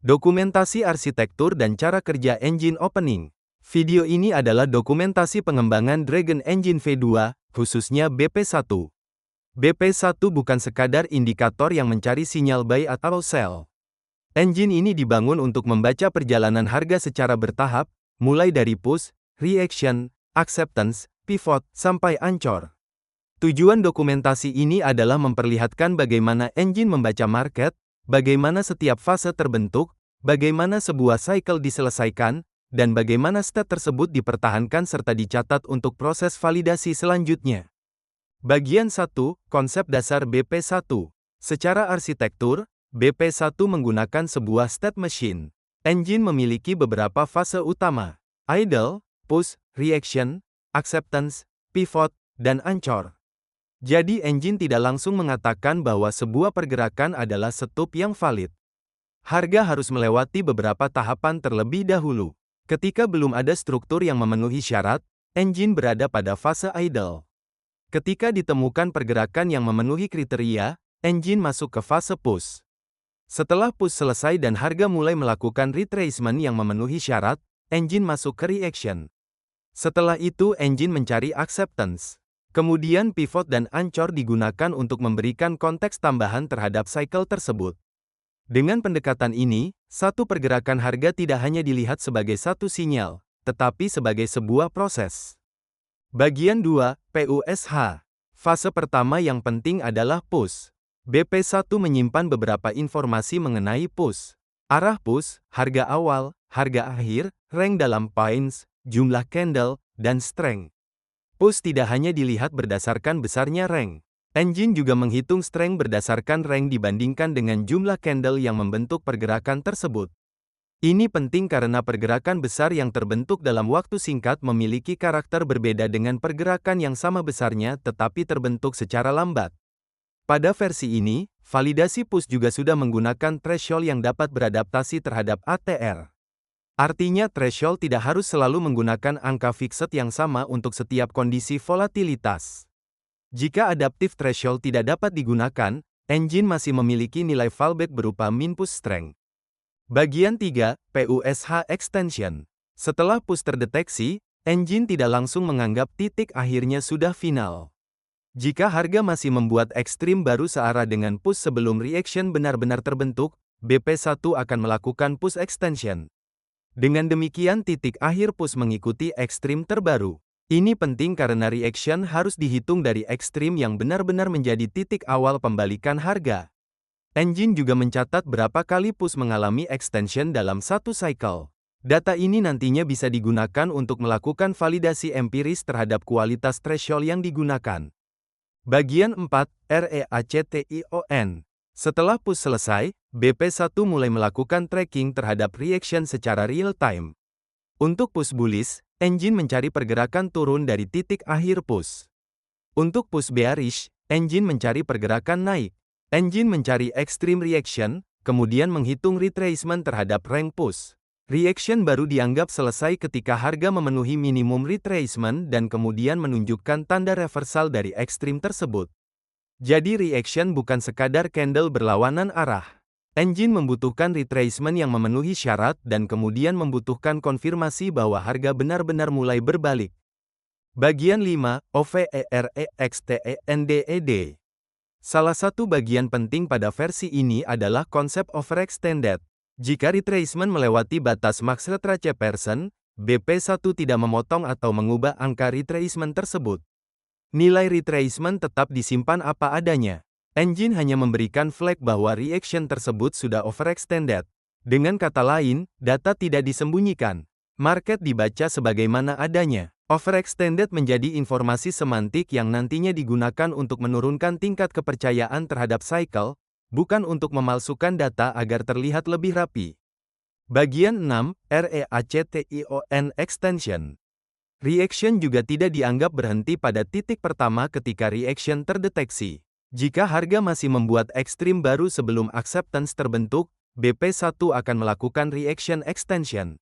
Dokumentasi arsitektur dan cara kerja engine opening. Video ini adalah dokumentasi pengembangan Dragon Engine V2, khususnya BP1. BP1 bukan sekadar indikator yang mencari sinyal buy atau sell. Engine ini dibangun untuk membaca perjalanan harga secara bertahap, mulai dari push, reaction, acceptance, pivot, sampai ancor. Tujuan dokumentasi ini adalah memperlihatkan bagaimana engine membaca market, bagaimana setiap fase terbentuk, bagaimana sebuah cycle diselesaikan, dan bagaimana state tersebut dipertahankan serta dicatat untuk proses validasi selanjutnya. Bagian 1, Konsep Dasar BP1. Secara arsitektur, BP1 menggunakan sebuah state machine. Engine memiliki beberapa fase utama: idle, push, reaction, acceptance, pivot, dan ancor. Jadi engine tidak langsung mengatakan bahwa sebuah pergerakan adalah stop yang valid. Harga harus melewati beberapa tahapan terlebih dahulu. Ketika belum ada struktur yang memenuhi syarat, engine berada pada fase idle. Ketika ditemukan pergerakan yang memenuhi kriteria, engine masuk ke fase push. Setelah push selesai dan harga mulai melakukan retracement yang memenuhi syarat, engine masuk ke reaction. Setelah itu engine mencari acceptance. Kemudian pivot dan ancor digunakan untuk memberikan konteks tambahan terhadap cycle tersebut. Dengan pendekatan ini, satu pergerakan harga tidak hanya dilihat sebagai satu sinyal, tetapi sebagai sebuah proses. Bagian 2, PUSH. Fase pertama yang penting adalah push. BP1 menyimpan beberapa informasi mengenai push. Arah push, harga awal, harga akhir, rank dalam points, jumlah candle, dan strength. Push tidak hanya dilihat berdasarkan besarnya rank. Engine juga menghitung strength berdasarkan rank dibandingkan dengan jumlah candle yang membentuk pergerakan tersebut. Ini penting karena pergerakan besar yang terbentuk dalam waktu singkat memiliki karakter berbeda dengan pergerakan yang sama besarnya tetapi terbentuk secara lambat. Pada versi ini, validasi push juga sudah menggunakan threshold yang dapat beradaptasi terhadap ATR. Artinya threshold tidak harus selalu menggunakan angka fixed yang sama untuk setiap kondisi volatilitas. Jika adaptive threshold tidak dapat digunakan, engine masih memiliki nilai fallback berupa min push strength. Bagian 3, PUSH Extension. Setelah push terdeteksi, engine tidak langsung menganggap titik akhirnya sudah final. Jika harga masih membuat ekstrim baru searah dengan push sebelum reaction benar-benar terbentuk, BP1 akan melakukan push extension. Dengan demikian titik akhir push mengikuti ekstrim terbaru. Ini penting karena reaction harus dihitung dari ekstrim yang benar-benar menjadi titik awal pembalikan harga. Engine juga mencatat berapa kali push mengalami extension dalam satu cycle. Data ini nantinya bisa digunakan untuk melakukan validasi empiris terhadap kualitas threshold yang digunakan. Bagian 4, REACTION. Setelah push selesai, BP1 mulai melakukan tracking terhadap reaction secara real-time. Untuk push bullish, engine mencari pergerakan turun dari titik akhir push. Untuk push bearish, engine mencari pergerakan naik. Engine mencari extreme reaction, kemudian menghitung retracement terhadap rank push. Reaction baru dianggap selesai ketika harga memenuhi minimum retracement dan kemudian menunjukkan tanda reversal dari ekstrim tersebut. Jadi reaction bukan sekadar candle berlawanan arah. Engine membutuhkan retracement yang memenuhi syarat dan kemudian membutuhkan konfirmasi bahwa harga benar-benar mulai berbalik. Bagian 5, OVEREXTENDED. Salah satu bagian penting pada versi ini adalah konsep overextended. Jika retracement melewati batas max retrace percent, BP1 tidak memotong atau mengubah angka retracement tersebut. Nilai retracement tetap disimpan apa adanya. Engine hanya memberikan flag bahwa reaction tersebut sudah overextended. Dengan kata lain, data tidak disembunyikan. Market dibaca sebagaimana adanya. Overextended menjadi informasi semantik yang nantinya digunakan untuk menurunkan tingkat kepercayaan terhadap cycle, bukan untuk memalsukan data agar terlihat lebih rapi. Bagian 6, REACTION Extension. Reaction juga tidak dianggap berhenti pada titik pertama ketika reaction terdeteksi. Jika harga masih membuat ekstrim baru sebelum acceptance terbentuk, BP1 akan melakukan reaction extension.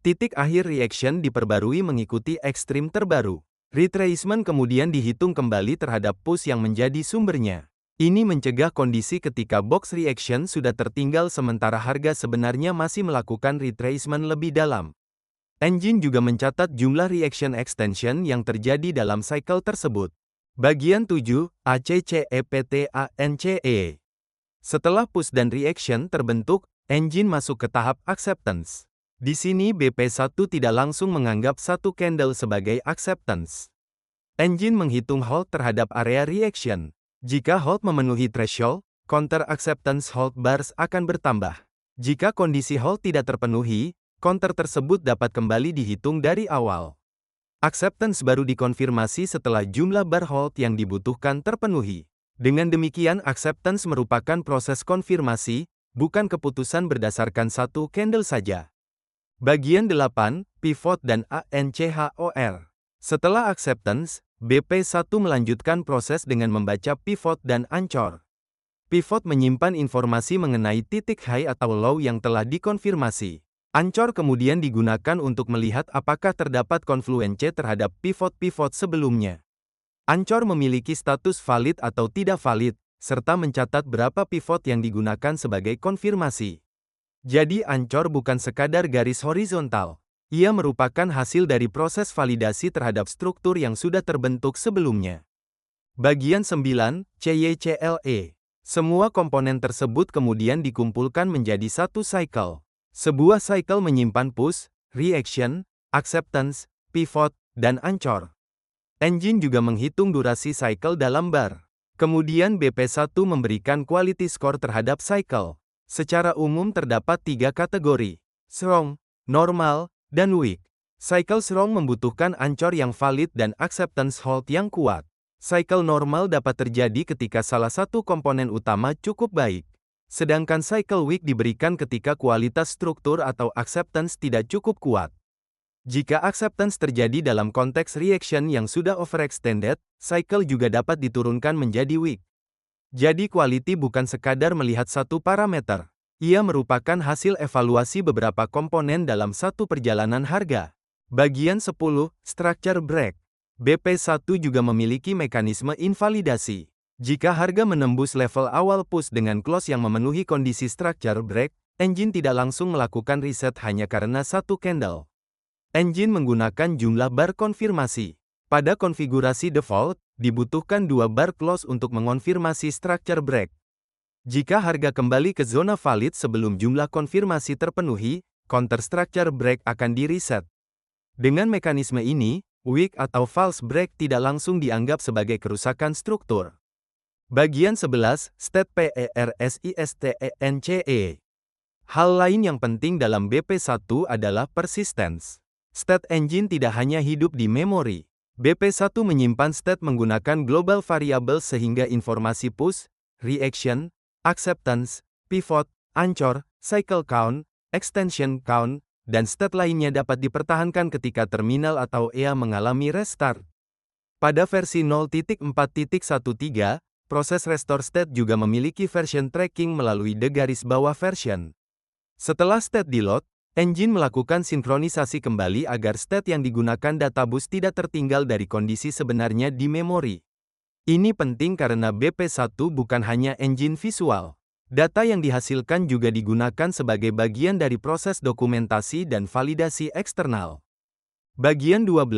Titik akhir reaction diperbarui mengikuti ekstrim terbaru. Retracement kemudian dihitung kembali terhadap push yang menjadi sumbernya. Ini mencegah kondisi ketika box reaction sudah tertinggal sementara harga sebenarnya masih melakukan retracement lebih dalam. Engine juga mencatat jumlah reaction extension yang terjadi dalam cycle tersebut. Bagian 7, ACCEPTANCE. Setelah push dan reaction terbentuk, engine masuk ke tahap acceptance. Di sini BP1 tidak langsung menganggap satu candle sebagai acceptance. Engine menghitung hold terhadap area reaction. Jika hold memenuhi threshold, counter acceptance hold bars akan bertambah. Jika kondisi hold tidak terpenuhi, counter tersebut dapat kembali dihitung dari awal. Acceptance baru dikonfirmasi setelah jumlah bar hold yang dibutuhkan terpenuhi. Dengan demikian acceptance merupakan proses konfirmasi, bukan keputusan berdasarkan satu candle saja. Bagian 8, Pivot dan ANCHOR. Setelah acceptance, BP1 melanjutkan proses dengan membaca pivot dan anchor. Pivot menyimpan informasi mengenai titik high atau low yang telah dikonfirmasi. Anchor kemudian digunakan untuk melihat apakah terdapat konfluensi terhadap pivot-pivot sebelumnya. Anchor memiliki status valid atau tidak valid, serta mencatat berapa pivot yang digunakan sebagai konfirmasi. Jadi Anchor bukan sekadar garis horizontal. Ia merupakan hasil dari proses validasi terhadap struktur yang sudah terbentuk sebelumnya. Bagian 9, CYCLE. Semua komponen tersebut kemudian dikumpulkan menjadi satu cycle. Sebuah cycle menyimpan push, reaction, acceptance, pivot, dan anchor. Engine juga menghitung durasi cycle dalam bar. Kemudian BP1 memberikan quality score terhadap cycle. Secara umum terdapat 3 kategori: strong, normal, dan weak. Cycle strong membutuhkan anchor yang valid dan acceptance hold yang kuat. Cycle normal dapat terjadi ketika salah satu komponen utama cukup baik. Sedangkan cycle weak diberikan ketika kualitas struktur atau acceptance tidak cukup kuat. Jika acceptance terjadi dalam konteks reaction yang sudah overextended, cycle juga dapat diturunkan menjadi weak. Jadi quality bukan sekadar melihat satu parameter. Ia merupakan hasil evaluasi beberapa komponen dalam satu perjalanan harga. Bagian 10, Structure Break. BP1 juga memiliki mekanisme invalidasi. Jika harga menembus level awal push dengan close yang memenuhi kondisi Structure Break, engine tidak langsung melakukan reset hanya karena satu candle. Engine menggunakan jumlah bar konfirmasi. Pada konfigurasi default, dibutuhkan 2 bar close untuk mengonfirmasi Structure Break. Jika harga kembali ke zona valid sebelum jumlah konfirmasi terpenuhi, counter structure break akan di-reset. Dengan mekanisme ini, weak atau false break tidak langsung dianggap sebagai kerusakan struktur. Bagian 11, State PERSISTENCE. Hal lain yang penting dalam BP1 adalah persistence. State engine tidak hanya hidup di memori. BP1 menyimpan state menggunakan global variable sehingga informasi push, reaction, acceptance, pivot, anchor, cycle count, extension count, dan state lainnya dapat dipertahankan ketika terminal atau EA mengalami restart. Pada versi 0.4.13, proses restore state juga memiliki version tracking melalui __ version. Setelah state di-load, engine melakukan sinkronisasi kembali agar state yang digunakan databus tidak tertinggal dari kondisi sebenarnya di memori. Ini penting karena BP1 bukan hanya engine visual. Data yang dihasilkan juga digunakan sebagai bagian dari proses dokumentasi dan validasi eksternal. Bagian 12,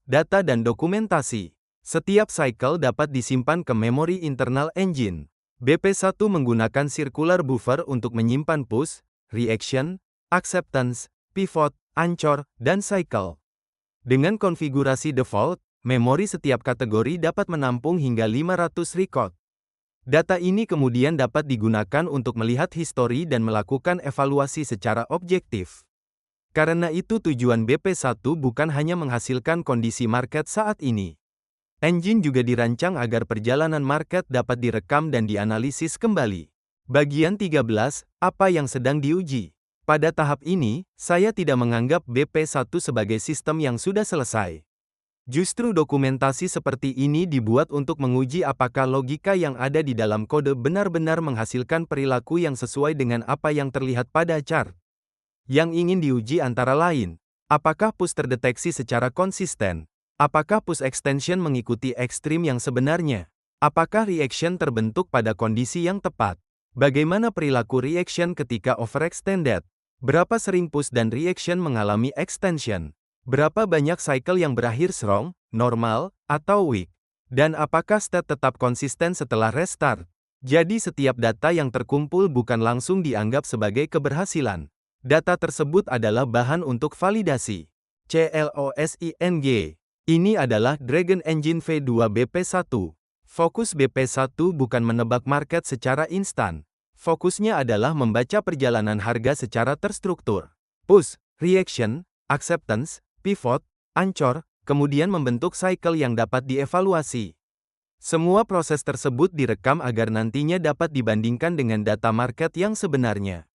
Data dan Dokumentasi. Setiap cycle dapat disimpan ke memori internal engine. BP1 menggunakan circular buffer untuk menyimpan push, reaction, acceptance, pivot, anchor, dan cycle. Dengan konfigurasi default, memori setiap kategori dapat menampung hingga 500 record. Data ini kemudian dapat digunakan untuk melihat histori dan melakukan evaluasi secara objektif. Karena itu tujuan BP1 bukan hanya menghasilkan kondisi market saat ini. Engine juga dirancang agar perjalanan market dapat direkam dan dianalisis kembali. Bagian 13, apa yang sedang diuji? Pada tahap ini, saya tidak menganggap BP1 sebagai sistem yang sudah selesai. Justru dokumentasi seperti ini dibuat untuk menguji apakah logika yang ada di dalam kode benar-benar menghasilkan perilaku yang sesuai dengan apa yang terlihat pada chart. Yang ingin diuji antara lain, apakah push terdeteksi secara konsisten? Apakah push extension mengikuti ekstrim yang sebenarnya? Apakah reaction terbentuk pada kondisi yang tepat? Bagaimana perilaku reaction ketika overextended? Berapa sering push dan reaction mengalami extension? Berapa banyak cycle yang berakhir strong, normal, atau weak? Dan apakah state tetap konsisten setelah restart? Jadi setiap data yang terkumpul bukan langsung dianggap sebagai keberhasilan. Data tersebut adalah bahan untuk validasi. CLOSING. Ini adalah Dragon Engine V2 BP1. Fokus BP1 bukan menebak market secara instan. Fokusnya adalah membaca perjalanan harga secara terstruktur. Push, reaction, acceptance, pivot, anchor, kemudian membentuk cycle yang dapat dievaluasi. Semua proses tersebut direkam agar nantinya dapat dibandingkan dengan data market yang sebenarnya.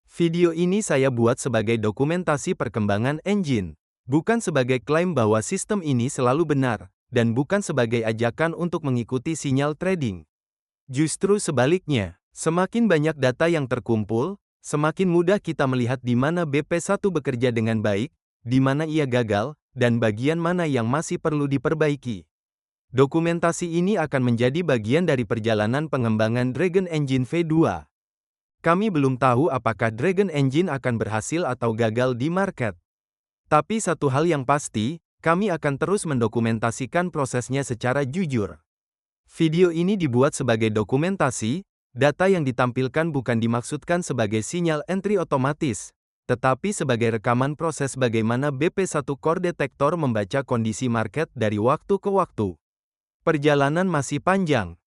Video ini saya buat sebagai dokumentasi perkembangan engine, bukan sebagai klaim bahwa sistem ini selalu benar, dan bukan sebagai ajakan untuk mengikuti sinyal trading. Justru sebaliknya, semakin banyak data yang terkumpul, semakin mudah kita melihat di mana BP1 bekerja dengan baik, di mana ia gagal, dan bagian mana yang masih perlu diperbaiki. Dokumentasi ini akan menjadi bagian dari perjalanan pengembangan Dragon Engine V2. Kami belum tahu apakah Dragon Engine akan berhasil atau gagal di market. Tapi satu hal yang pasti, kami akan terus mendokumentasikan prosesnya secara jujur. Video ini dibuat sebagai dokumentasi, data yang ditampilkan bukan dimaksudkan sebagai sinyal entry otomatis, tetapi sebagai rekaman proses bagaimana BP1 Core Detector membaca kondisi market dari waktu ke waktu. Perjalanan masih panjang,